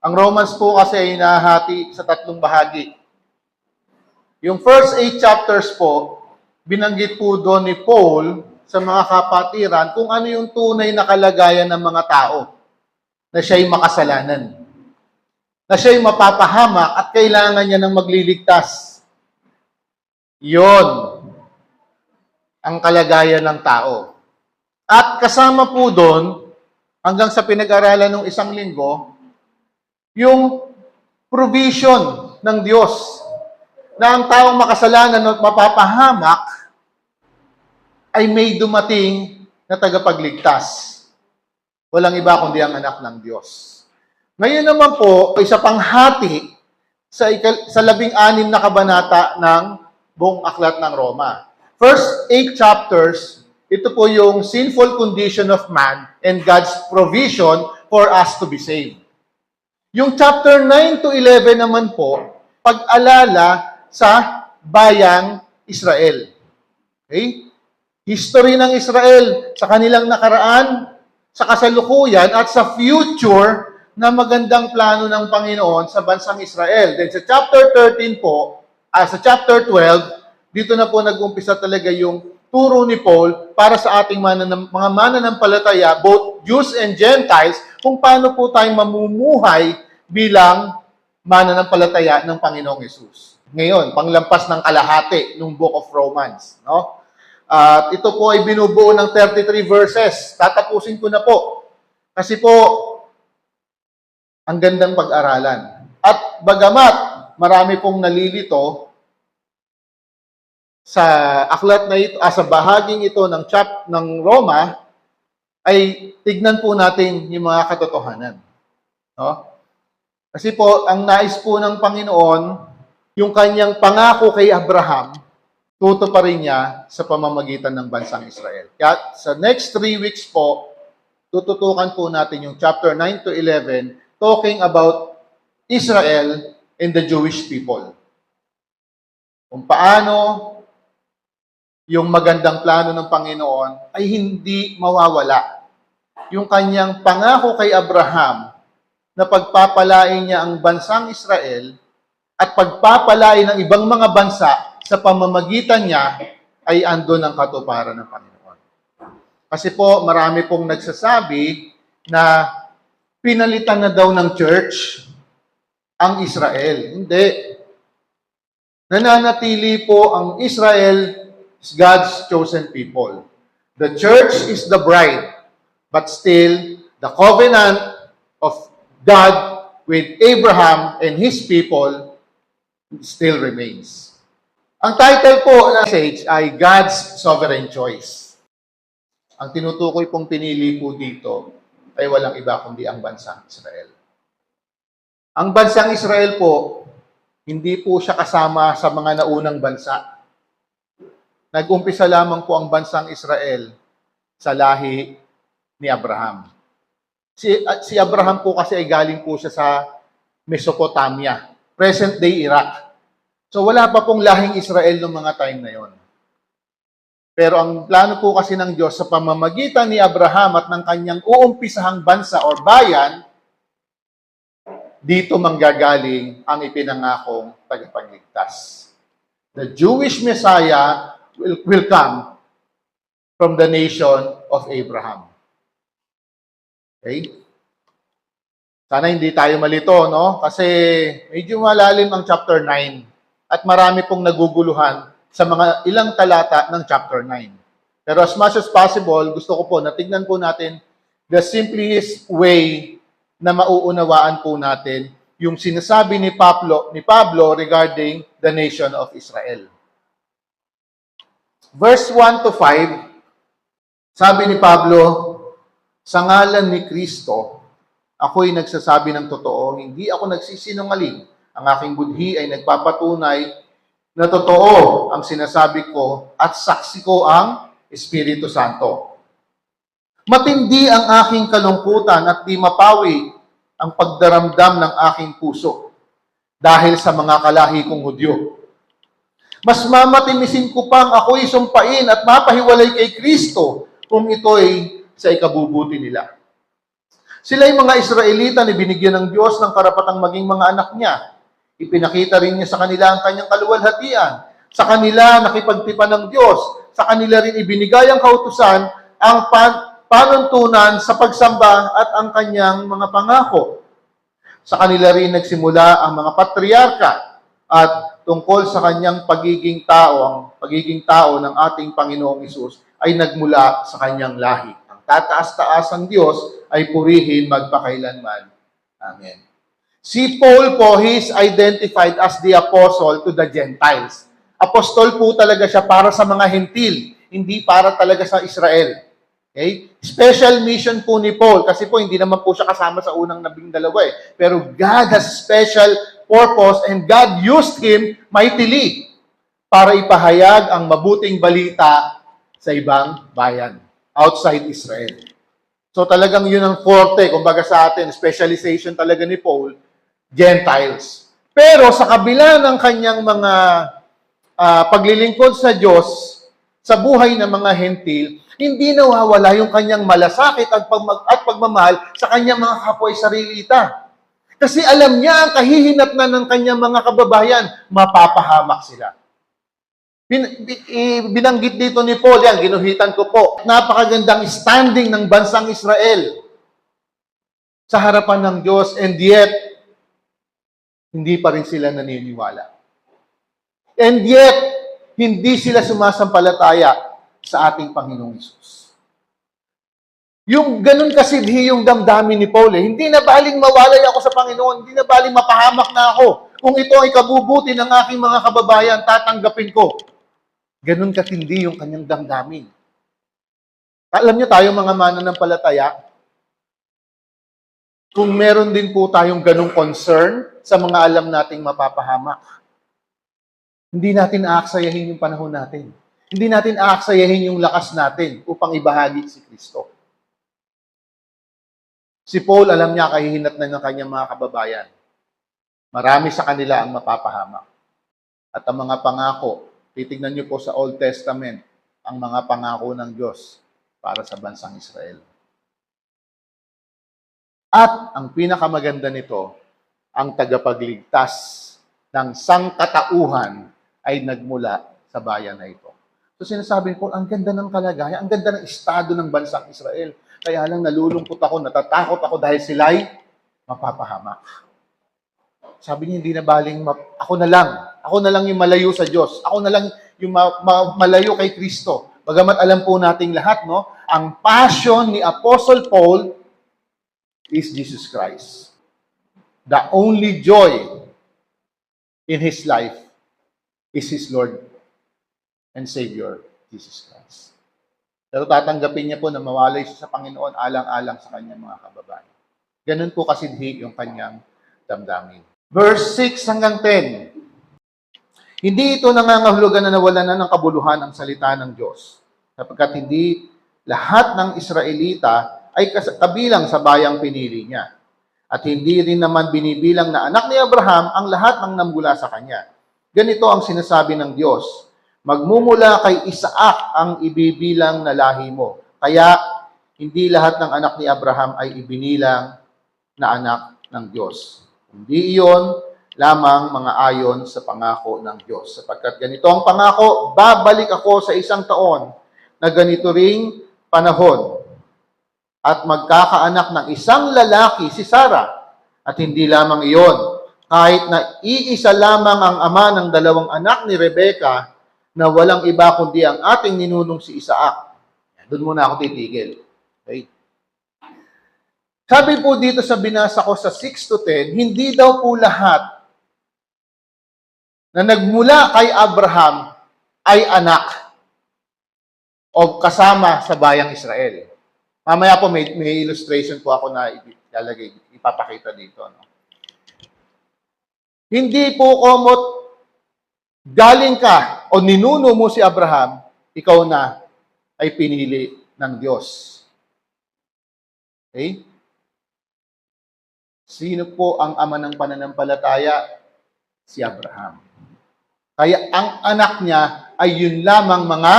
Ang Romans po kasi ay nahati sa tatlong bahagi. Yung first 8 chapters po, binanggit po doon ni Paul sa mga kapatiran kung ano yung tunay na kalagayan ng mga tao na siya'y makasalanan, na siya'y mapapahamak at kailangan niya ng magliligtas. Yon ang kalagayan ng tao. At kasama po doon, hanggang sa pinag-aralan ng isang linggo, yung provision ng Diyos na ang taong makasalanan at mapapahamak ay may dumating na tagapagligtas. Walang iba kundi ang anak ng Diyos. Ngayon naman po, isa pang hati sa 16 na kabanata ng buong aklat ng Roma. First 8 chapters, ito po yung sinful condition of man and God's provision for us to be saved. Yung chapter 9 to 11 naman po, pag-alala sa bayang Israel. Okay? History ng Israel sa kanilang nakaraan, sa kasalukuyan, at sa future na magandang plano ng Panginoon sa bansang Israel. Then sa chapter 13 po, sa chapter 12, dito na po nag-umpisa talaga yung turo ni Paul para sa ating mga mananampalataya, both Jews and Gentiles, kung paano po tayong mamumuhay bilang mananampalataya ng Panginoong Hesus. Ngayon, panglampas ng kalahati ng Book of Romans. No? At ito po ay binubuo ng 33 verses. Tatapusin ko na po. Kasi po, ang gandang pag-aralan. At bagamat marami pong nalilito sa aklat na ito, sa bahaging ito ng Roma, ay tignan po natin yung mga katotohanan. No? Kasi po, ang nais po ng Panginoon, yung kanyang pangako kay Abraham, tutuparin niya sa pamamagitan ng bansang Israel. Kaya sa next 3 weeks po, tututukan po natin yung chapter 9 to 11, talking about Israel and the Jewish people. Kung paano yung magandang plano ng Panginoon ay hindi mawawala. Yung kanyang pangako kay Abraham na pagpapalain niya ang bansang Israel at pagpapalain ng ibang mga bansa sa pamamagitan niya ay andun ang katuparan ng Panginoon. Kasi po, marami pong nagsasabi na pinalitan na daw ng church ang Israel. Hindi. Nananatili po ang Israel is God's chosen people. The church is the bride, but still the covenant of God with Abraham and his people still remains. Ang title po ng message ay God's Sovereign Choice. Ang tinutukoy pong pinili po dito ay walang iba kundi ang bansang Israel. Ang bansang Israel po, hindi po siya kasama sa mga naunang bansa. Nag-umpisa lamang po ang bansang Israel sa lahi ni Abraham. Si Abraham po kasi ay galing po siya sa Mesopotamia, present-day Iraq. So wala pa pong lahing Israel noong mga time na yon. Pero ang plano po kasi ng Diyos sa pamamagitan ni Abraham at ng kanyang uumpisahang bansa or bayan, dito manggagaling ang ipinangakong tagapagligtas. The Jewish Messiah will come from the nation of Abraham. Okay? Sana hindi tayo malito, no? Kasi medyo malalim ang chapter 9 at marami pong naguguluhan sa mga ilang talata ng chapter 9. Pero as much as possible, gusto ko po na tignan po natin the simplest way na mauunawaan po natin yung sinasabi ni Pablo regarding the nation of Israel. Verse 1 to 5, sabi ni Pablo, sa ngalan ni Kristo, ako'y nagsasabi ng totoo, hindi ako nagsisinungaling. Ang aking budhi ay nagpapatunay na totoo ang sinasabi ko at saksi ko ang Espiritu Santo. Matindi ang aking kalungkutan at di mapawi ang pagdaramdam ng aking puso dahil sa mga kalahi kong Hudyo. Mas mamatimisin ko pang ako'y sumpain at mapahiwalay kay Kristo kung ito'y sa ikabubuti nila. Sila yung mga Israelita na binigyan ng Diyos ng karapatang maging mga anak niya. Ipinakita rin niya sa kanila ang kanyang kaluwalhatian. Sa kanila nakipagtipan ng Diyos. Sa kanila rin ibinigay ang kautusan, ang panuntunan sa pagsamba at ang kanyang mga pangako. Sa kanila rin nagsimula ang mga patriarka at tungkol sa kanyang pagiging tao, ang pagiging tao ng ating Panginoong Hesus ay nagmula sa kanyang lahi. Ang tataas-taas ang Diyos ay purihin magpakailanman. Amen. Si Paul po, he is identified as the apostle to the Gentiles. Apostol po talaga siya para sa mga hentil, hindi para talaga sa Israel. Okay? Special mission po ni Paul, kasi po hindi naman po siya kasama sa unang 12 eh. Pero God has special purpose and God used him mightily para ipahayag ang mabuting balita sa ibang bayan, outside Israel. So talagang yun ang forte, kumbaga sa atin, specialization talaga ni Paul, Gentiles. Pero sa kabila ng kanyang mga paglilingkod sa Diyos, sa buhay ng mga hentil, hindi nawawala yung kanyang malasakit at pagmamahal sa kanyang mga kapwa-Israelita. Kasi alam niya ang kahihinatnan ng kanyang mga kababayan, mapapahamak sila. Binanggit dito ni Paul, yan, ginuhitan ko po, napakagandang standing ng bansang Israel sa harapan ng Diyos, and yet, hindi pa rin sila naniniwala. And yet, hindi sila sumasampalataya sa ating Panginoong Hesus. Yung ganun kasidhi yung damdamin ni Paul, hindi na baling mawalay ako sa Panginoon, hindi na baling mapahamak na ako. Kung ito ay kabubuti ng aking mga kababayan, tatanggapin ko. Ganun katindi yung kanyang damdamin. Alam niyo tayo mga mananampalataya, kung meron din po tayong ganung concern sa mga alam nating mapapahamak, hindi natin aaksayahin yung panahon natin. Hindi natin aaksayahin yung lakas natin upang ibahagi si Kristo. Si Paul, alam niya kahihinatnan ng kanyang mga kababayan. Marami sa kanila ang mapapahamak. At ang mga pangako, titignan niyo po sa Old Testament, ang mga pangako ng Diyos para sa bansang Israel. At ang pinakamaganda nito, ang tagapagligtas ng sangkatauhan ay nagmula sa bayan na ito. So sinasabi ko, ang ganda ng kalagayan, ang ganda ng estado ng bansang Israel. Kaya lang nalulungkot ako, natatakot ako dahil sila'y mapapahamak. Sabi niya, hindi na baling, ako na lang yung malayo sa Diyos. Ako na lang yung malayo kay Kristo. Bagamat alam po nating lahat, no? Ang passion ni Apostle Paul is Jesus Christ. The only joy in his life is his Lord and Savior, Jesus Christ. Pero tatanggapin niya po na mawalay siya sa Panginoon alang-alang sa kanyang mga kababayan. Ganun po kasidhi yung kanyang damdamin. Verse 6 hanggang 10. Hindi ito nangangahulugan na nawalan na ng kabuluhan ang salita ng Diyos, sapagkat hindi lahat ng Israelita ay kabilang sa bayang pinili niya. At hindi rin naman binibilang na anak ni Abraham ang lahat ng namula sa kanya. Ganito ang sinasabi ng Diyos, magmumula kay Isaac ang ibibilang na lahi mo. Kaya, hindi lahat ng anak ni Abraham ay ibinilang na anak ng Diyos. Hindi iyon lamang mga ayon sa pangako ng Diyos. Sapagkat ganito ang pangako, babalik ako sa isang taon na ganito ring panahon at magkakaanak ng isang lalaki, si Sarah. At hindi lamang iyon, kahit na iisa lamang ang ama ng dalawang anak ni Rebecca, na walang iba kundi ang ating ninunong si Isaac. Doon muna ako titigil. Okay? Sabi po dito sa binasa ko sa 6 to 10, hindi daw po lahat na nagmula kay Abraham ay anak o kasama sa bayang Israel. Mamaya po may illustration po ako na ipapakita dito. No? Hindi po komot galing ka o ninuno mo si Abraham, ikaw na ay pinili ng Diyos. Okay? Sino po ang ama ng pananampalataya? Si Abraham. Kaya ang anak niya ay yun lamang mga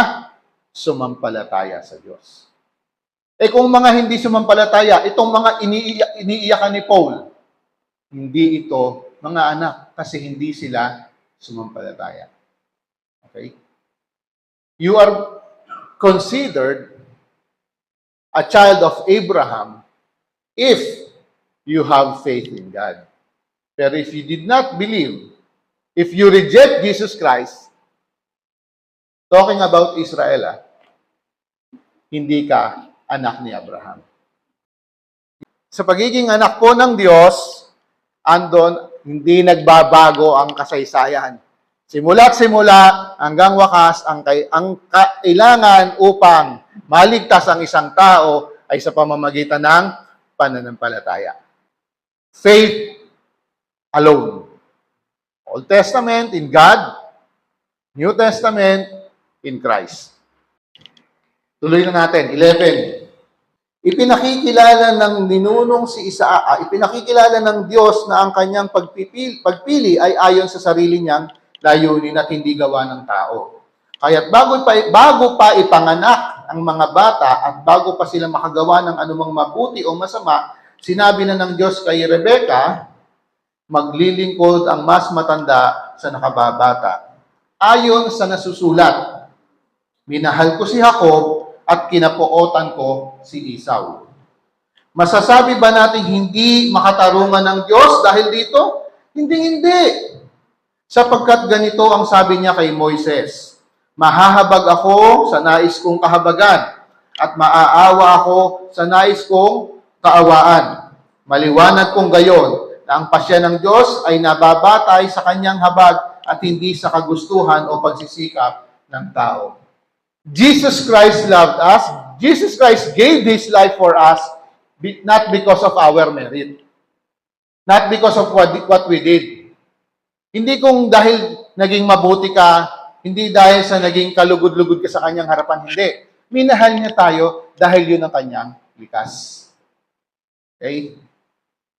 sumampalataya sa Diyos. Eh kung mga hindi sumampalataya, itong mga iniiyakan ni Paul, hindi ito mga anak kasi hindi sila sumampalataya. Okay? You are considered a child of Abraham if you have faith in God. Pero if you did not believe, if you reject Jesus Christ, talking about Israel, hindi ka anak ni Abraham. Sa pagiging anak po ng Diyos, andon, hindi nagbabago ang kasaysayan. Simula't simula hanggang wakas, ang kailangan upang maligtas ang isang tao ay sa pamamagitan ng pananampalataya. Faith alone. Old Testament in God, New Testament in Christ. Tuloy na natin. 11. Ipinakikilala ng ninunong si Isaac, ipinakikilala ng Diyos na ang kanyang pagpili ay ayon sa sarili niyang layunin at hindi gawa ng tao. Kaya't bago pa ipanganak ang mga bata at bago pa sila makagawa ng anumang mabuti o masama, sinabi na ng Diyos kay Rebecca, maglilingkod ang mas matanda sa nakababata. Ayon sa nasusulat, minahal ko si Jacob at kinapootan ko si Esau. Masasabi ba natin hindi makatarungan ng Diyos dahil dito? Hindi. Sapagkat ganito ang sabi niya kay Moises, mahahabag ako sa nais kong kahabagan at maaawa ako sa nais kong kaawaan. Maliwanag kong gayon na ang pasya ng Diyos ay nababatay sa kanyang habag at hindi sa kagustuhan o pagsisikap ng tao. Jesus Christ loved us. Jesus Christ gave His life for us, not because of our merit. Not because of what we did. Hindi kung dahil naging mabuti ka, hindi dahil sa naging kalugod-lugod ka sa kanyang harapan, hindi. Minahal niya tayo dahil yun ang kanyang likas. Okay?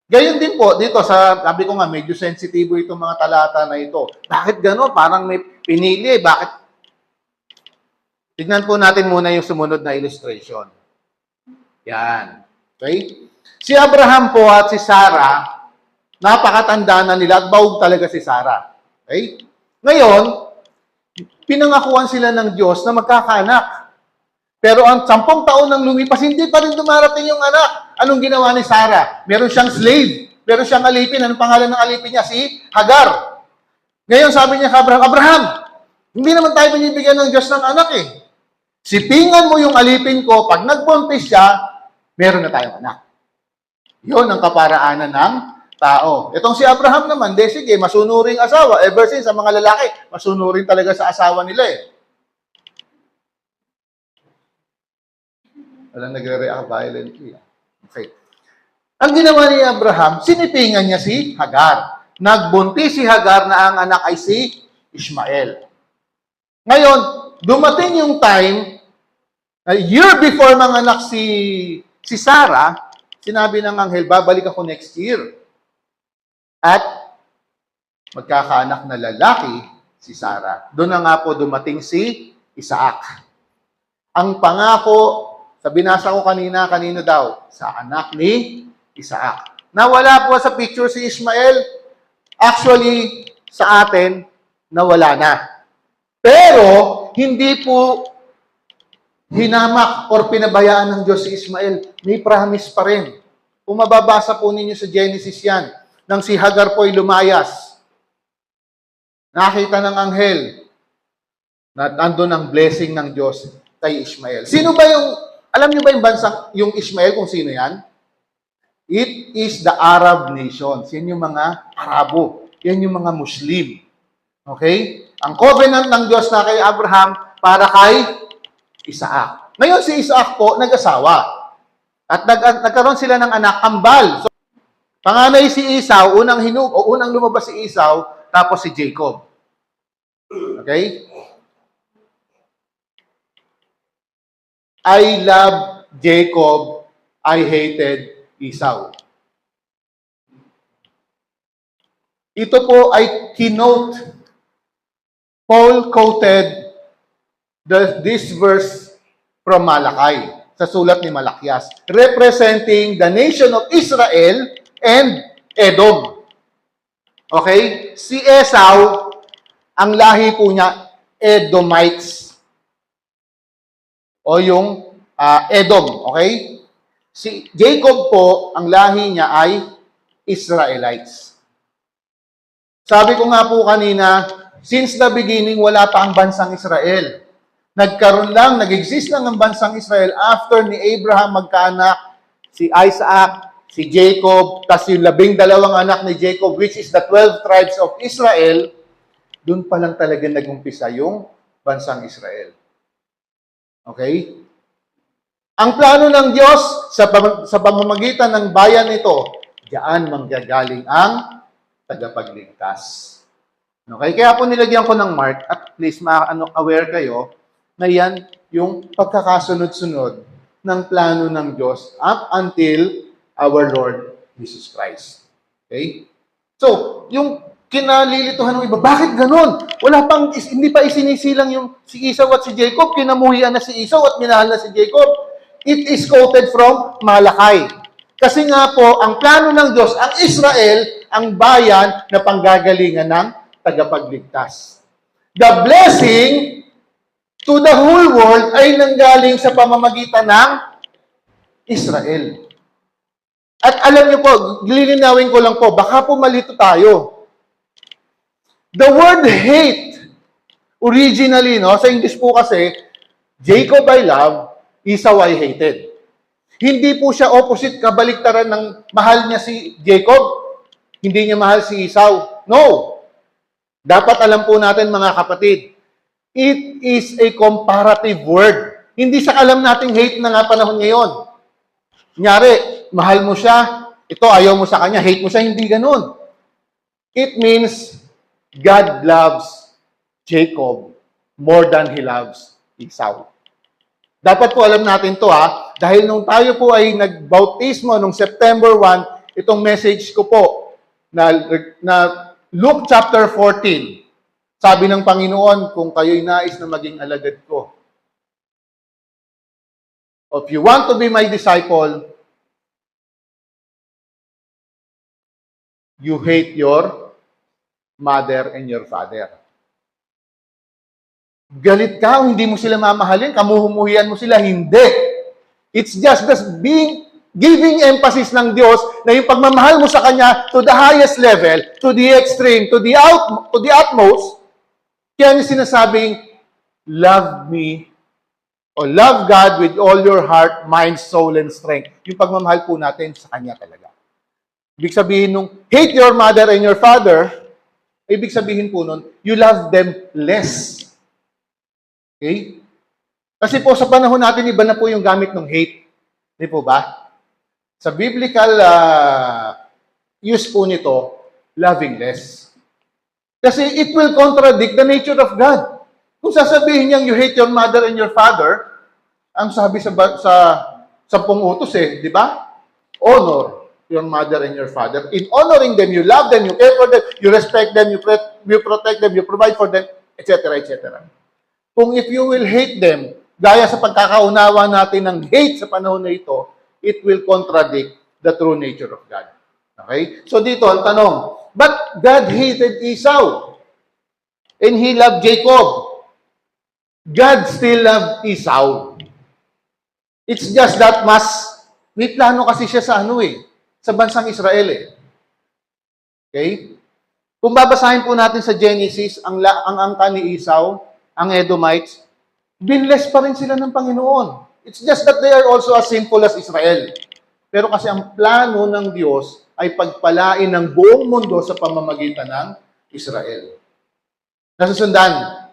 Gayon din po, dito sabi ko nga, medyo sensitibo itong mga talata na ito. Bakit gano'n? Parang may pinili. Bakit? Tignan po natin muna yung sumunod na illustration. Yan. Okay? Si Abraham po at si Sarah, napakatanda na nila at baog talaga si Sarah. Okay? Ngayon, pinangakuan sila ng Diyos na magkakaanak. Pero ang 10 taon nang lumipas, hindi pa rin dumarating yung anak. Anong ginawa ni Sarah? Meron siyang slave. Meron siyang alipin. Anong pangalan ng alipin niya? Si Hagar. Ngayon, sabi niya kay Abraham, Abraham, hindi naman tayo binibigyan ng Diyos ng anak eh. Sipingan mo yung alipin ko, pag nagbuntis siya, meron na tayong anak. Yun ang kaparaanan ng tao. Itong si Abraham naman, sige, masunuring asawa. Ever since, sa mga lalaki, masunuring talaga sa asawa nila eh. Walang nagre-react violently. Okay. Ang ginawa ni Abraham, sinipingan niya si Hagar. Nagbuntis si Hagar na ang anak ay si Ishmael. Ngayon, dumating yung time, a year before manganak si Sarah, sinabi ng anghel, babalik ako next year. At magkakaanak na lalaki si Sarah. Doon na nga po dumating si Isaac. Ang pangako, sa binasa ko kanino daw? Sa anak ni Isaac. Nawala po sa picture si Ishmael. Actually, sa atin, nawala na. Pero, hindi po hinamak or pinabayaan ng Diyos si Ishmael. May promise pa rin. Kung mababasa po ninyo sa Genesis yan, nang si Hagar po'y lumayas, nakita ng anghel na andun ang blessing ng Diyos kay Ishmael. Sino ba alam niyo ba yung bansang, yung Ishmael, kung sino yan? It is the Arab nations. Yan yung mga Arabo. Yan yung mga Muslim. Okay? Ang covenant ng Diyos na kay Abraham para kay Isaac. Ngayon si Isaac po nag-asawa. At nagkaroon sila ng anak, kambal. So, panganay si Esau, unang lumabas si Esau, tapos si Jacob. Okay? I love Jacob, I hated Esau. Ito po ay keynote. Paul quoted this verse from Malachi. sa sulat ni Malakias, representing the nation of Israel and Edom. Okay? Si Esau, ang lahi po niya, Edomites. O yung Edom. Okay? Si Jacob po, ang lahi niya ay Israelites. Sabi ko nga po kanina, since the beginning, wala pa ang bansang Israel. Nagkaroon lang, nag-exist lang ang bansang Israel after ni Abraham magkaanak, si Isaac, si Jacob, tas yung 12 anak ni Jacob, which is the 12 tribes of Israel, dun pa lang talaga nag-umpisa yung bansang Israel. Okay? Ang plano ng Diyos sa pamamagitan ng bayan nito, diyan manggagaling ang tagapagligtas. Okay? Kaya po nilagyan ko ng mark at please aware kayo na yan yung pagkakasunod-sunod ng plano ng Diyos up until our Lord Jesus Christ. Okay? So, yung kinalilituhan ng iba, bakit ganun? Hindi pa isinisilang yung si Esau at si Jacob, kinamuhian na si Esau at minahal na si Jacob. It is quoted from Malakay. Kasi nga po, ang plano ng Diyos, ang Israel, ang bayan na panggagalingan ng tagapagligtas. The blessing to the whole world ay nanggaling sa pamamagitan ng Israel. At alam niyo po, lilinawin ko lang po, baka po malito tayo. The word hate, originally, no, sa English po kasi, Jacob I love, Esau I hated. Hindi po siya opposite, kabaliktaran ng mahal niya si Jacob, hindi niya mahal si Esau. No. Dapat alam po natin, mga kapatid, it is a comparative word. Hindi sa alam nating hate na nga panahon ngayon. Kunyari, mahal mo siya, ito ayaw mo sa kanya, hate mo siya, hindi ganun. It means God loves Jacob more than He loves Esau. Dapat po alam natin to dahil nung tayo po ay nagbautismo nung September 1, itong message ko po na Luke chapter 14. Sabi ng Panginoon, kung kayo'y nais na maging alagad ko, if you want to be my disciple, you hate your mother and your father. Galit ka, hindi mo sila mamahalin, kamuhumuhian mo sila, hindi. It's just giving emphasis ng Diyos na yung pagmamahal mo sa Kanya to the highest level, to the extreme, to the utmost, kaya niya sinasabing, love me, o love God with all your heart, mind, soul, and strength. Yung pagmamahal po natin sa Kanya talaga. Ibig sabihin nung, hate your mother and your father, ibig sabihin po nun, you love them less. Okay? Kasi po sa panahon natin, iba na po yung gamit ng hate. Di po ba? Sa biblical use po nito, loving less. Kasi it will contradict the nature of God. Kung sasabihin niyang you hate your mother and your father, ang sabi sa 10 utos di ba? Honor your mother and your father. In honoring them, you love them, you care for them, you respect them, you protect them, you provide for them, etc., etc. Kung if you will hate them, gaya sa pagkakaunawa natin ng hate sa panahon na ito, it will contradict the true nature of God. Okay? So dito, ang tanong, but God hated Esau and He loved Jacob. God still loved Esau. It's just that may plano kasi siya sa sa bansang Israel Okay? Kung babasahin po natin sa Genesis, ang angka ni Esau, ang Edomites, binless pa rin sila ng Panginoon. It's just that they are also as sinful as Israel. Pero kasi ang plano ng Diyos ay pagpalain ng buong mundo sa pamamagitan ng Israel. Nasusundan?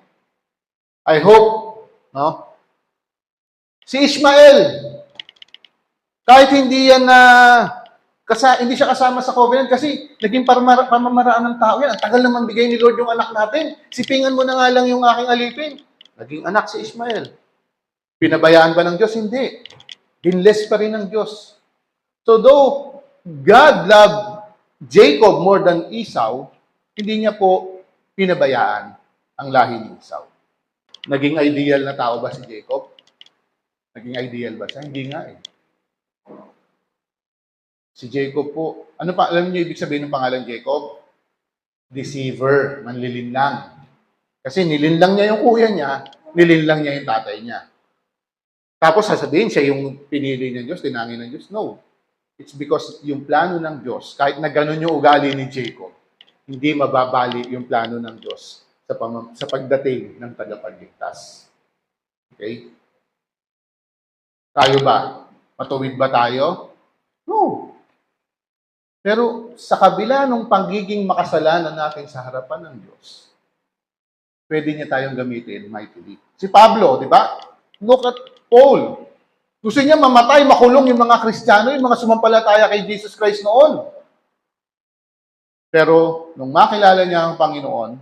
I hope, no? Si Ishmael, kahit hindi yan hindi siya kasama sa covenant kasi naging pamamaraan ng tao yan. Ang tagal naman bigay ni Lord yung anak natin. Sipingan mo na nga lang yung aking alipin. Naging anak si Ishmael. Pinabayaan ba ng Diyos? Hindi. Binless pa rin ng Diyos. So though God loved Jacob more than Esau, hindi niya po pinabayaan ang lahi ni Esau. Naging ideal na tao ba si Jacob? Naging ideal ba siya? Hindi nga eh. Si Jacob po, ano pa, alam niyo ibig sabihin ng pangalan Jacob? Deceiver, manlilinlang. Kasi nilinlang niya yung kuya niya, nilinlang niya yung tatay niya. Tapos sasabihin siya yung pinili ng Diyos, tinangin ng Diyos. No. It's because yung plano ng Diyos, kahit na ganun yung ugali ni Jacob, hindi mababali yung plano ng Diyos sa pagdating ng tagapagligtas. Okay? Tayo ba? Matuwid ba tayo? No. Pero sa kabila ng pagiging makasalanan natin sa harapan ng Diyos, pwede niya tayong gamitin mightily. Si Pablo, di ba? Look at Paul. Gusto niya mamatay, makulong yung mga Kristiyano, yung mga sumampalataya kay Jesus Christ noon. Pero nung makilala niya ang Panginoon,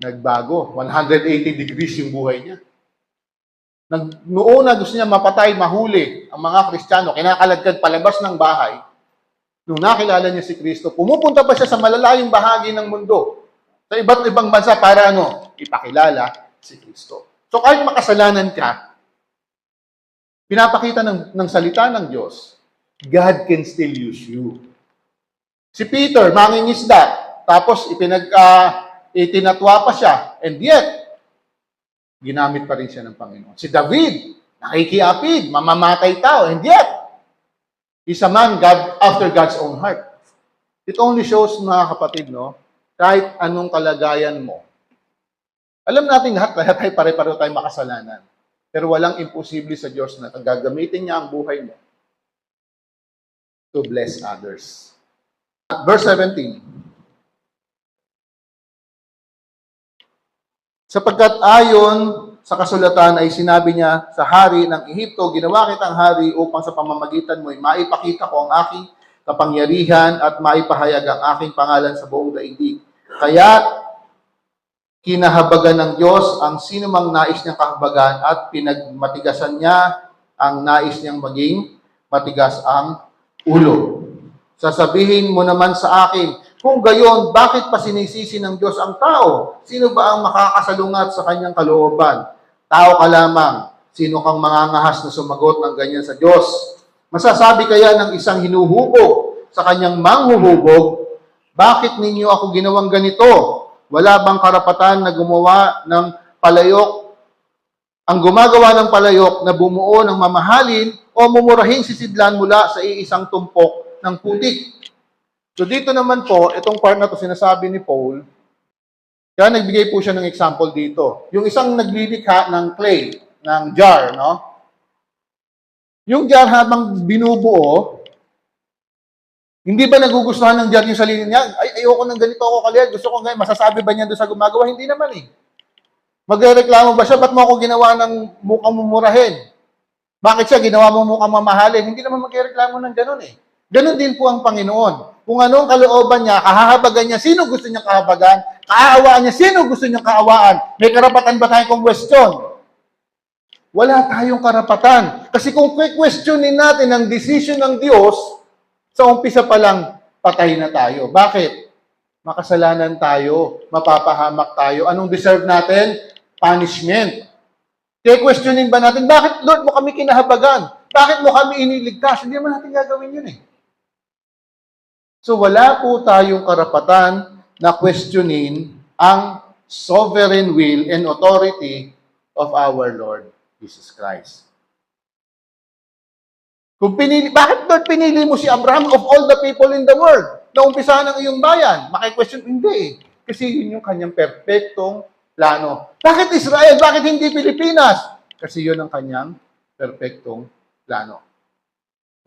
nagbago. 180 degrees yung buhay niya. Noon na gusto niya mapatay, mahuli ang mga Kristiyano, kinakaladkad palabas ng bahay. Nung nakilala niya si Kristo, pumupunta pa siya sa malalayong bahagi ng mundo, sa iba't ibang bansa para ipakilala si Kristo. So kahit makasalanan ka, pinapakita ng salita ng Diyos, God can still use you. Si Peter, mangingisda, tapos itinatwa pa siya, and yet, ginamit pa rin siya ng Panginoon. Si David, nakikiapid, mamamatay tao, and yet, he's a man after God's own heart. It only shows, mga kapatid, kahit anong kalagayan mo. Alam natin lahat tayo pare-pareho tayo makasalanan. Pero walang imposible sa Diyos na gagamitin niya ang buhay mo to bless others. Verse 17. Sapagkat ayon sa kasulatan ay sinabi niya sa hari ng Ehipto, ginawa kitang hari upang sa pamamagitan mo ay maipakita ko ang aking kapangyarihan at maipahayag ang aking pangalan sa buong daigdig. Kaya kinahabagan ng Diyos ang sinumang nais niyang kahabagan at pinagmatigasan niya ang nais niyang maging matigas ang ulo. Sasabihin mo naman sa akin, kung gayon, bakit pa sinisisi ng Diyos ang tao? Sino ba ang makakasalungat sa kanyang kalooban? Tao ka lamang. Sino kang mangangahas na sumagot ng ganyan sa Diyos? Masasabi kaya ng isang hinuhubog sa kanyang manghuhubog, bakit ninyo ako ginawang ganito? Wala bang karapatan na gumawa ng palayok? Ang gumagawa ng palayok na bumuo ng mamahalin o mumurahing sisidlan mula sa iisang tumpok ng putik. So dito naman po, itong part na to sinasabi ni Paul, kaya nagbigay po siya ng example dito. Yung isang naglilikha ng clay, ng jar, Yung jar habang binubuo, hindi ba nagugustuhan ng jar yung sarili niya? Ay, ayoko ng ganito ako kalihad, gusto ko ganyan. Masasabi ba niya doon sa gumagawa? Hindi naman eh. Magreklamo ba siya? Ba't mo ako ginawa ng mukhang mumurahin? Bakit siya ginawa mo mukhang mamahalin? Hindi naman magreklamo ng ganun eh. Ganun din po ang Panginoon. Kung anong kalooban niya, kahahabagan niya, sino gusto niyang kahabagan? Kaawaan niya, sino gusto niyang kaawaan? May karapatan ba tayong kung question? Wala tayong karapatan. Kasi kung questionin natin ang decision ng Diyos, sa umpisa pa lang, patay na tayo. Bakit? Makasalanan tayo, mapapahamak tayo. Anong deserve natin? Punishment. Kaya questionin ba natin, bakit Lord mo kami kinahabagan? Bakit mo kami iniligtas? Hindi naman natin gagawin yun eh. So wala po tayong karapatan na questionin ang sovereign will and authority of our Lord Jesus Christ. Bakit Lord pinili mo si Abraham of all the people in the world? Naumpisa ng iyong bayan. Maki-question, hindi eh. Kasi yun yung kanyang perfectong plano. Bakit Israel? Bakit hindi Pilipinas? Kasi yun ang kanyang perfectong plano.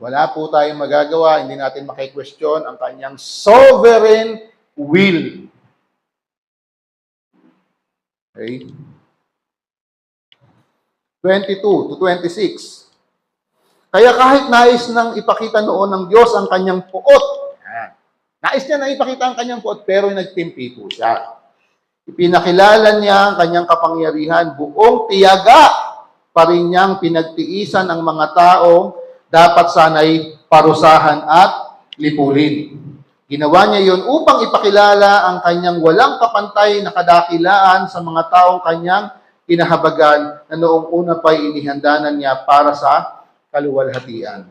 Wala po tayong magagawa, hindi natin maki-question ang kanyang sovereign will. Okay? 22 to 26. Kaya kahit nais nang ipakita noon ng Diyos ang kanyang puot, nais niya na ipakita ang kanyang puot, pero nagtimpi po siya. Ipinakilala niya ang kanyang kapangyarihan, buong tiyaga pa rin niyang pinagtiisan ang mga taong dapat sana'y parusahan at lipulin. Ginawa niya yon upang ipakilala ang kanyang walang kapantay na kadakilaan sa mga taong kanyang kinahabagan na noong una pa'y inihandanan niya para sa kaluwalhatian.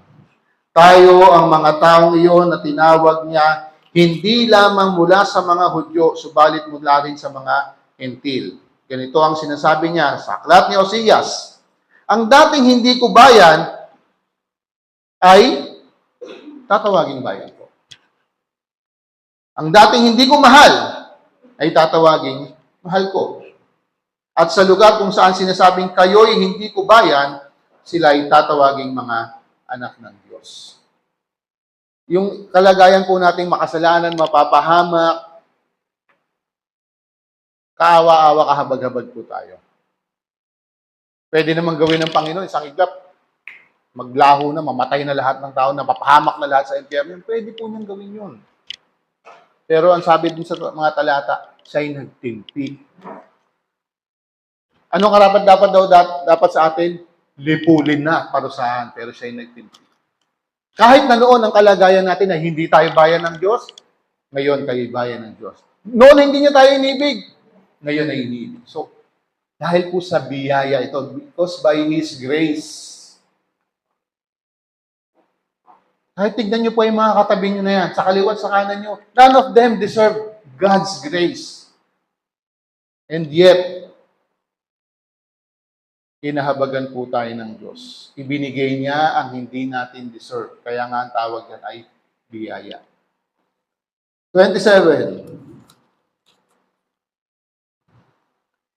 Tayo ang mga taong iyon na tinawag niya hindi lamang mula sa mga Hudyo, subalit mula rin sa mga Hentil. Ganito ang sinasabi niya sa aklat ni Oseas. Ang dating hindi ko bayan ay tatawaging bayan ko. Ang dating hindi ko mahal ay tatawaging mahal ko. At sa lugar kung saan sinasabing kayo'y hindi ko bayan, sila ay tatawaging mga anak ng Diyos. Yung kalagayan po nating makasalanan, mapapahamak, kaawa-awa, kahabag-habag po tayo. Pwede naman gawin ng Panginoon, isang iglap, maglaho na, mamatay na lahat ng tao, napapahamak na lahat sa impyerno. Pwede po niyang gawin yun. Pero ang sabi din sa mga talata, siya'y nagtimpi. Anong karapat dapat sa atin? Lipulin na, parusahan, pero siya'y nagtimpi. Kahit na noon ang kalagayan natin na hindi tayo bayan ng Diyos, ngayon kayo bayan ng Diyos. Noon hindi niya tayo inibig, ngayon ay inibig. So, dahil po sa biyaya ito, because by His grace. Kahit tignan niyo po yung mga katabi niyo na yan, sa kaliwat, sa kanan niyo, none of them deserve God's grace. And yet, kinahabagan po tayo ng Diyos. Ibinigay niya ang hindi natin deserve. Kaya nga ang tawag yan ay biyaya. 27.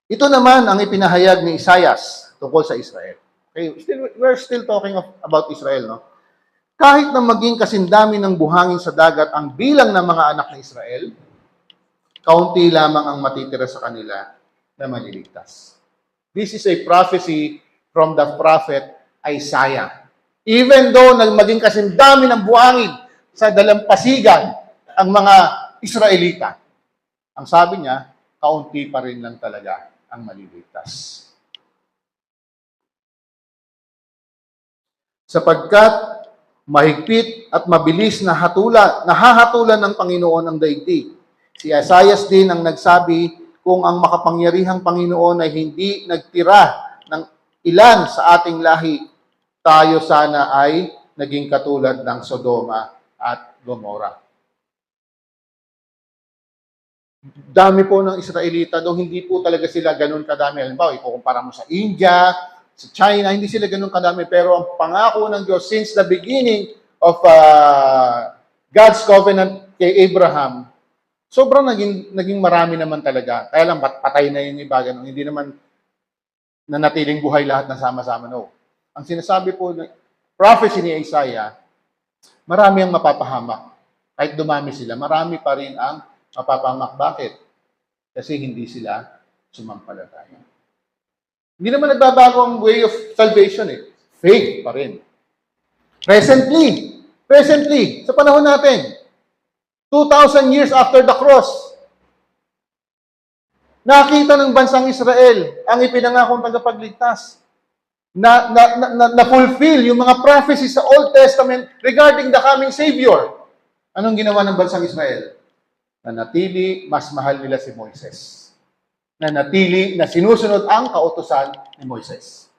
Ito naman ang ipinahayag ni Isaias tungkol sa Israel. Okay, we're still talking about Israel, no? Kahit na maging kasindami ng buhangin sa dagat ang bilang ng mga anak ng Israel, kaunti lamang ang matitira sa kanila na maliligtas. This is a prophecy from the prophet Isaiah. Even though maging kasindami ng buhangin sa dalampasigan ang mga Israelita, ang sabi niya, kaunti pa rin lang talaga ang maliligtas. Sapagkat mahigpit at mabilis na nahahatulan ng Panginoon ang daigdig. Si Isaias din ang nagsabi, kung ang makapangyarihang Panginoon ay hindi nagtira ng ilan sa ating lahi, tayo sana ay naging katulad ng Sodoma at Gomora. Dami po ng Israelita, though hindi po talaga sila ganun kadami. Halimbawa, ikukumpara mo sa India, sa China, hindi sila ganun kadami. Pero ang pangako ng Diyos since the beginning of God's covenant kay Abraham, sobrang naging marami naman talaga. Kaya lang, patay na yung iba, ganun. Hindi naman nanatiling buhay lahat na sama-sama. No. Ang sinasabi po ng prophecy ni Isaiah, marami ang mapapahamak. Kahit dumami sila, marami pa rin ang mapapahamak. Bakit? Kasi hindi sila sumampalataya. Hindi naman nagbabago ang way of salvation eh. Faith pa rin. Presently, sa panahon natin, 2,000 years after the cross, nakita ng bansang Israel ang ipinangakong tagapagligtas. Na-fulfill yung mga prophecies sa Old Testament regarding the coming Savior. Anong ginawa ng bansang Israel? Nanatili, mas mahal nila si Moises. Nanatili na sinusunod ang kautusan ni Moises.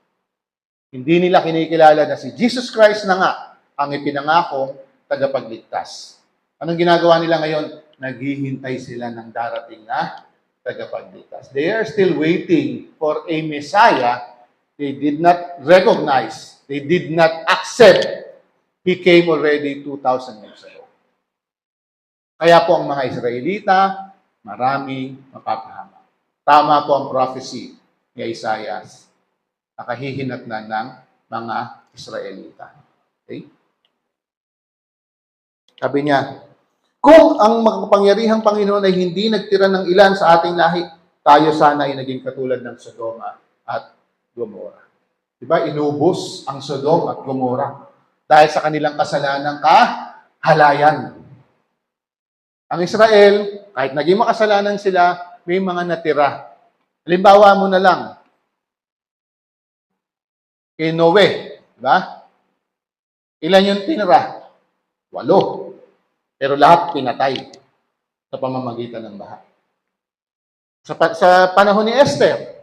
Hindi nila kinikilala na si Jesus Christ na nga ang ipinangakong tagapagligtas. Anong ginagawa nila ngayon? Naghihintay sila ng darating na tagapagligtas. They are still waiting for a Messiah they did not recognize. They did not accept. He came already 2,000 years ago. Kaya po ang mga Israelita, maraming mapapahamak. Tama po ang prophecy ni Isaiah. Nakahihinatnan ng mga Israelita. Okay? Sabi niya, kung ang makapangyarihang Panginoon ay hindi nagtira ng ilan sa ating lahi, tayo sana ay naging katulad ng Sodoma at Gomora. Diba? Inubos ang Sodom at Gomora dahil sa kanilang kasalanang kahalayan. Ang Israel, kahit naging makasalanan sila, may mga natira. Halimbawa mo na lang, kay Noe, diba? Ilan yung tinira? 8. Pero lahat pinatay sa pamamagitan ng baha. Sa panahon ni Esther,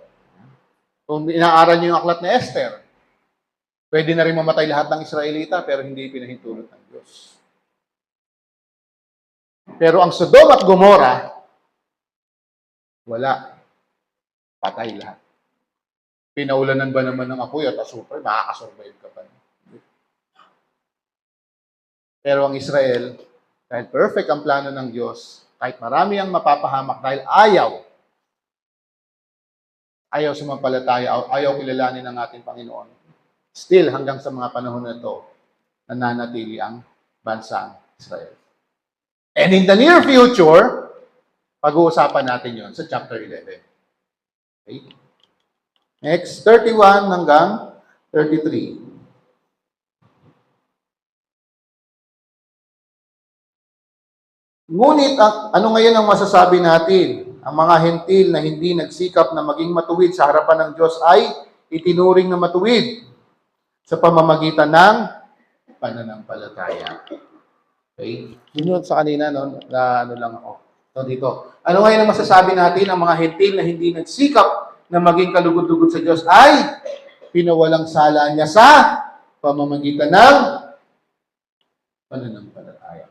Kung inaaral niyo yung aklat na Esther, pwede na rin mamatay lahat ng Israelita pero hindi pinahintulot ng Diyos. Pero ang Sodom at Gomorrah, wala. Patay lahat. Pinaulanan ba naman ng apoy at asupre, makakasurvive ka pa. Pero ang Israel, dahil perfect ang plano ng Diyos, kahit marami ang mapapahamak dahil ayaw sumampalataya, ayaw kilalanin ng ating Panginoon. Still, hanggang sa mga panahon na ito, nananatili ang bansang Israel. And in the near future, pag-uusapan natin yon sa chapter 11. Okay? Next, 31 hanggang 33. Ngunit, ano ngayon ang masasabi natin? Ang mga hentil na hindi nagsikap na maging matuwid sa harapan ng Diyos ay itinuring na matuwid sa pamamagitan ng pananampalataya. Okay? Yun sa kanina, no? Na ano lang ako. So, dito. Ano ngayon ang masasabi natin? Ang mga hentil na hindi nagsikap na maging kalugod-lugod sa Diyos ay pinawalang sala niya sa pamamagitan ng pananampalataya.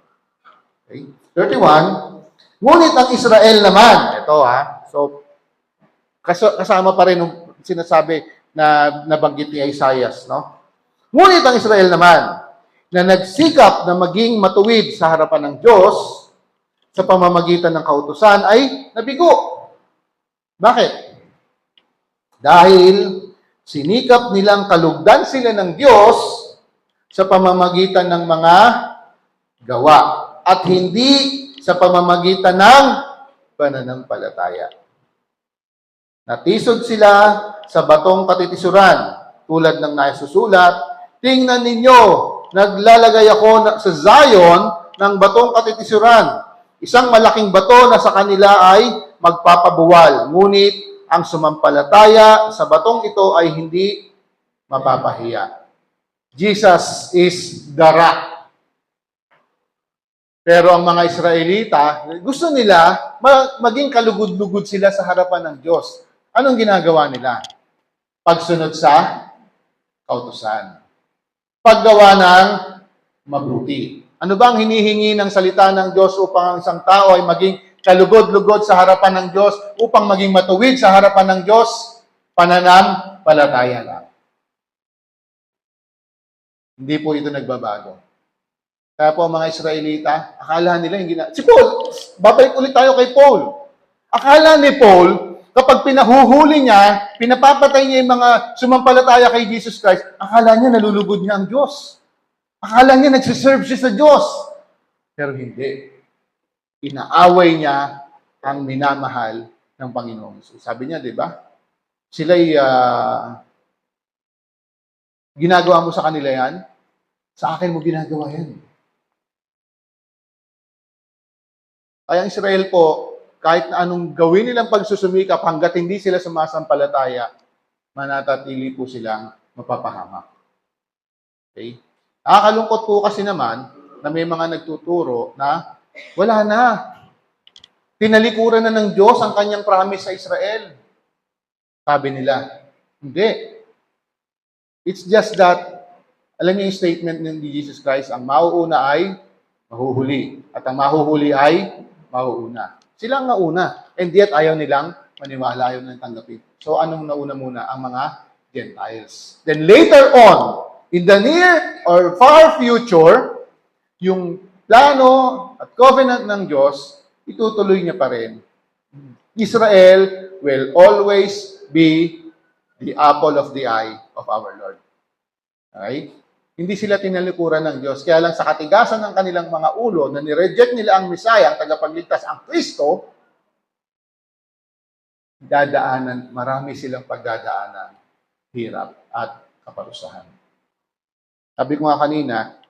Okay? 31. Ngunit ang Israel naman, ito so kasama pa rin yung sinasabi na nabanggit ni Isaiah, no? Ngunit ang Israel naman, na nagsikap na maging matuwid sa harapan ng Diyos sa pamamagitan ng kautusan ay nabigo. Bakit? Dahil sinikap nilang kalugdan sila ng Diyos sa pamamagitan ng mga gawa at hindi sa pamamagitan ng pananampalataya. Natisod sila sa batong katitisuran tulad ng naisusulat, tingnan ninyo, naglalagay ako sa Zion ng batong katitisuran. Isang malaking bato na sa kanila ay magpapabuwal. Ngunit ang sumampalataya sa batong ito ay hindi mapapahiya. Jesus is the rock. Pero ang mga Israelita, gusto nila maging kalugod-lugod sila sa harapan ng Diyos. Anong ginagawa nila? Pagsunod sa kautusan. Paggawa ng mabuti. Ano ba ang hinihingi ng salita ng Diyos upang ang isang tao ay maging kalugod-lugod sa harapan ng Diyos, upang maging matuwid sa harapan ng Diyos? Pananampalataya lang. Hindi po ito nagbabago. Kaya po mga Israelita, akala nila yung si Paul, babalik ulit tayo kay Paul. Akala ni Paul, kapag pinahuhuli niya, pinapapatay niya yung mga sumampalataya kay Jesus Christ, akala niya nalulugod niya ang Diyos. Akala niya nagsiserve siya sa Diyos. Pero hindi. Inaaway niya ang minamahal ng Panginoon. So, sabi niya, di ba? Sila'y ginagawa mo sa kanila yan, sa akin mo ginagawa yan. Kaya ang Israel po, kahit na anong gawin nilang pagsusumikap, hanggat hindi sila sumasampalataya, manatili po silang mapapahamak. Okay? Nakakalungkot po kasi naman na may mga nagtuturo na wala na. Tinalikuran na ng Diyos ang kanyang promise sa Israel. Sabi nila, hindi. It's just that, alam niyo yung statement ng Jesus Christ, ang mauuna ay mahuhuli. At ang mahuhuli ay mauuna. Sila ang nauna. And yet, ayaw nilang maniwala, ayaw nilang tanggapin. So, anong nauna muna? Ang mga Gentiles. Then later on, in the near or far future, yung plano at covenant ng Diyos, itutuloy niya pa rin. Israel will always be the apple of the eye of our Lord. Okay? Hindi sila tinalikuran ng Diyos. Kaya lang sa katigasan ng kanilang mga ulo na nireject nila ang Messiah, ang tagapagligtas, ang Kristo, marami silang pagdadaanan, hirap at kaparusahan. Sabi ko nga kanina,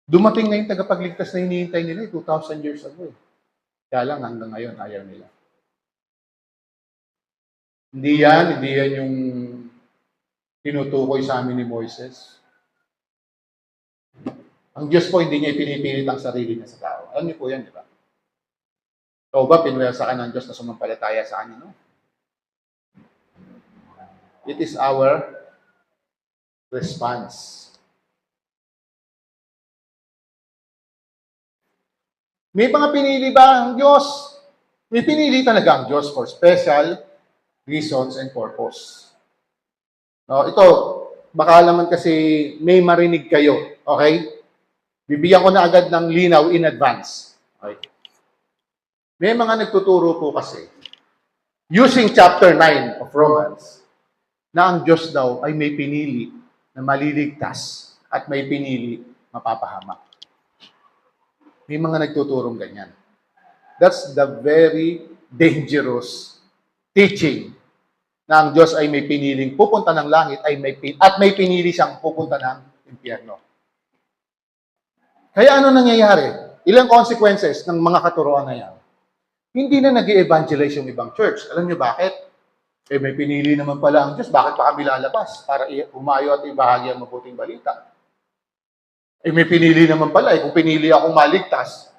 dumating na yung tagapagligtas na hinihintay nila 2,000 years ago. Kaya lang hanggang ngayon, ayaw nila. Hindi yan yung tinutukoy sa amin ni Moises. Ang Diyos po, hindi niya ipinipilit ang sarili niya sa tao. Alam niyo po yan, di ba? Ikaw ba, pinwelsa ka ng Diyos na sumampalataya sa kanya, no? It is our response. May mga pinili ba ang Diyos? May pinili talaga ang Diyos for special reasons and purpose. No, ito, baka naman kasi may marinig kayo. Okay? Bibigyan ko na agad ng linaw in advance. Okay? May mga nagtuturo po kasi, using chapter 9 of Romans, na ang Diyos daw ay may pinili na maliligtas at may pinili mapapahamak. May mga nagtuturong ganyan. That's the very dangerous teaching na ang Diyos ay may piniling pupunta ng langit at may pinili siyang pupunta ng impyerno. Kaya ano nangyayari? Ilang consequences ng mga katuruan na yan? Hindi na nag-evangelize yung ibang church. Alam niyo bakit? May pinili naman pala ang Diyos. Bakit pa kami lalabas? Para umayo at ibahagi ang mabuting balita. May pinili naman pala. Kung pinili akong maligtas,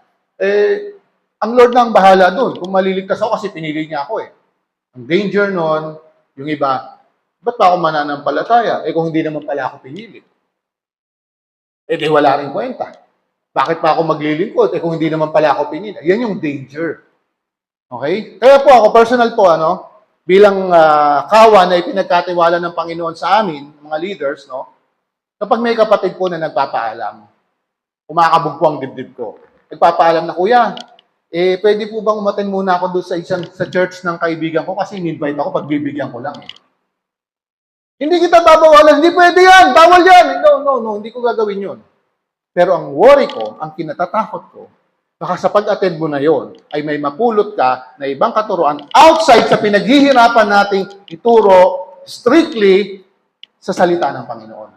ang Lord na ang bahala doon. Kung maliligtas ako kasi pinili niya ako . Ang danger nun, yung iba, ba't pa ako mananampalataya? Kung hindi naman pala ako pinili. Di wala rin kwenta. Bakit pa ako maglilingkod? Kung hindi naman pala ako pinili. Yan yung danger. Okay? Kaya po ako, personal po, bilang kawan na ipinagkatiwala ng Panginoon sa amin, mga leaders, kapag may kapatid po na nagpapaalam, umakabog po ang dibdib ko. Nagpapaalam na, Kuya, pwede po bang umaten muna ako doon sa church ng kaibigan ko kasi in-invite ako, pagbibigyan ko lang . Hindi kita babawalan, hindi pwede yan, bawal yan. No, hindi ko gagawin yun. Pero ang worry ko, ang kinatatakot ko, baka sa pag-attend mo na yon ay may mapulot ka na ibang katuruan outside sa pinaghihirapan nating ituro strictly sa salita ng Panginoon.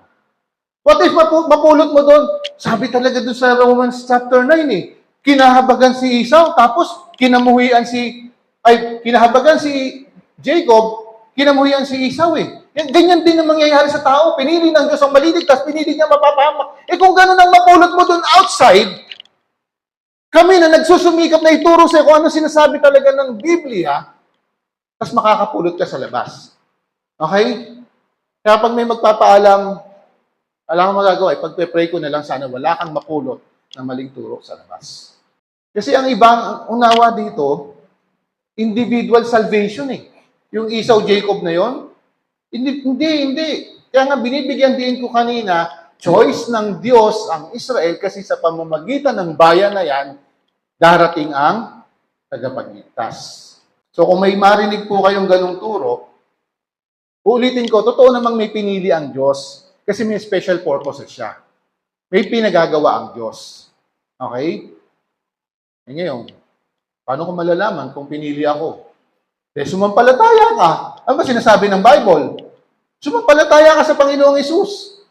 What if mapulot mo doon? Sabi talaga doon sa Romans chapter 9 kinahabagan si Esau, tapos kinahabagan si Jacob, kinamuhian si Esau . Ganyan din ang mangyayari sa tao. Pinili ng Diyos ang maliligtas, pinili niya mapapahamak. Kung gano'n ang mapulot mo doon outside, kami na nagsusumikap na ituro sa kung ano sinasabi talaga ng Biblia, tapos makakapulot ka sa labas. Okay? Kaya pag may magpapaalam, wala kang magagawa. Pagpe-pray ko na lang sana wala kang mapulot ng maling turo sa labas. Kasi ang ibang unawa dito, individual salvation . Yung Esau Jacob na yon, hindi. Kaya nga binibigyan din ko kanina, choice ng Diyos ang Israel kasi sa pamamagitan ng bayan na yan, darating ang tagapagligtas. So kung may marinig po kayong ganong turo, ulitin ko, totoo namang may pinili ang Diyos kasi may special purposes siya. May pinagagawa ang Diyos. Okay? Ngayon, paano ko malalaman kung pinili ako? Sumampalataya ka. Ano ba sinasabi ng Bible? Sumampalataya ka sa Panginoong Hesus.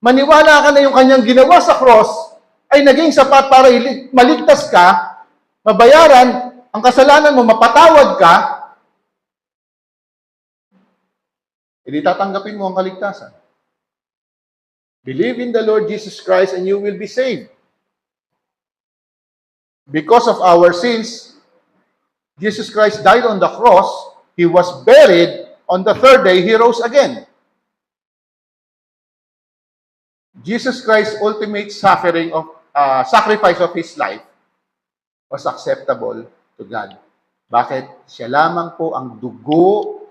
Maniwala ka na yung kanyang ginawa sa cross ay naging sapat para maligtas ka, mabayaran ang kasalanan mo, mapatawad ka, hindi tatanggapin mo ang kaligtasan. Believe in the Lord Jesus Christ and you will be saved. Because of our sins, Jesus Christ died on the cross, He was buried, on the third day, He rose again. Jesus Christ's ultimate sacrifice of His life was acceptable to God. Bakit? Siya lamang po ang dugo,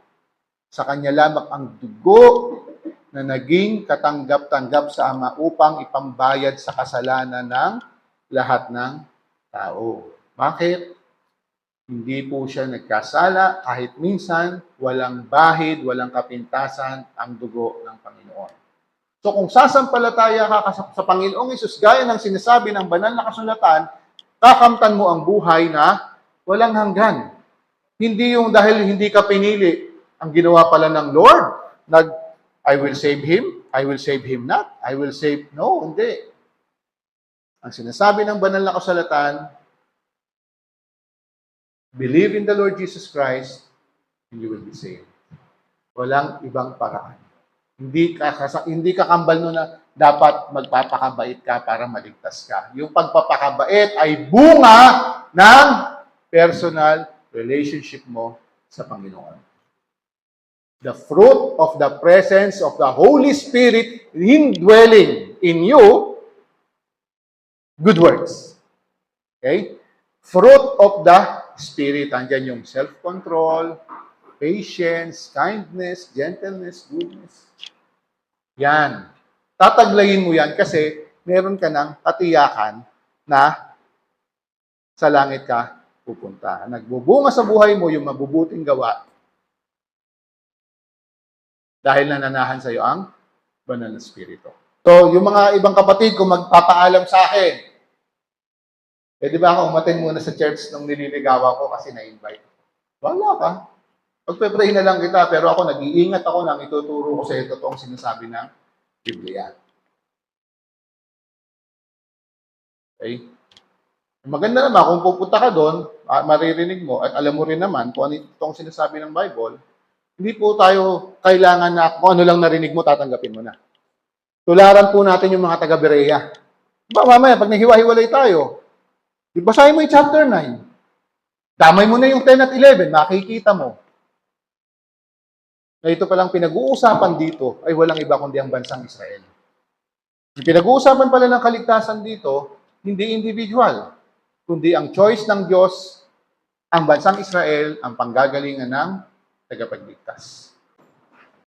sa Kanya lamang ang dugo na naging katanggap-tanggap sa Ama upang ipambayad sa kasalanan ng lahat ng tao. Bakit? Hindi po siya nagkasala kahit minsan walang bahid, walang kapintasan ang dugo ng Panginoon. So kung sasampalataya ka sa Panginoong Hesus, gaya ng sinasabi ng banal na kasulatan, kakamtan mo ang buhay na walang hanggan. Hindi yung dahil hindi ka pinili, ang ginawa pala ng Lord, I will save him, I will save him not, I will save, no, hindi. Ang sinasabi ng banal na kasulatan, believe in the Lord Jesus Christ, and you will be saved. Walang ibang paraan. Hindi ka kambal no na dapat magpapakabait ka para maligtas ka. Yung pagpapakabait ay bunga ng personal relationship mo sa Panginoon. The fruit of the presence of the Holy Spirit indwelling in you, good works. Okay? Fruit of the Spirit. Andyan yung self-control, patience, kindness, gentleness, goodness. Yan. Tataglayin mo yan kasi meron ka ng katiyakan na sa langit ka pupunta. Nagbubunga sa buhay mo yung mabubuting gawa dahil nananahan sa iyo ang banal na Espiritu. So, yung mga ibang kapatid, kung magpapaalam sa akin, di ba ako umatin muna sa church nung nililigawan ko kasi na-invite. Wala ka. Pagpe-pray na lang kita, pero ako nag-iingat ako nang ituturo ko sa iyo totoong sinasabi ng Biblia. Okay? Maganda naman, kung pupunta ka doon, maririnig mo, at alam mo rin naman kung ano itong sinasabi ng Bible, hindi po tayo kailangan na kung ano lang narinig mo, tatanggapin mo na. Tularan po natin yung mga taga-Berea. Mamaya, pag naghiwa-hiwalay tayo, basahin mo yung chapter 9. Damay mo na yung 10 at 11, makikita mo. Na ito palang pinag-uusapan dito ay walang iba kundi ang bansang Israel. Yung pinag-uusapan pala ng kaligtasan dito, hindi individual, kundi ang choice ng Diyos, ang bansang Israel, ang panggagalingan ng tagapagligtas.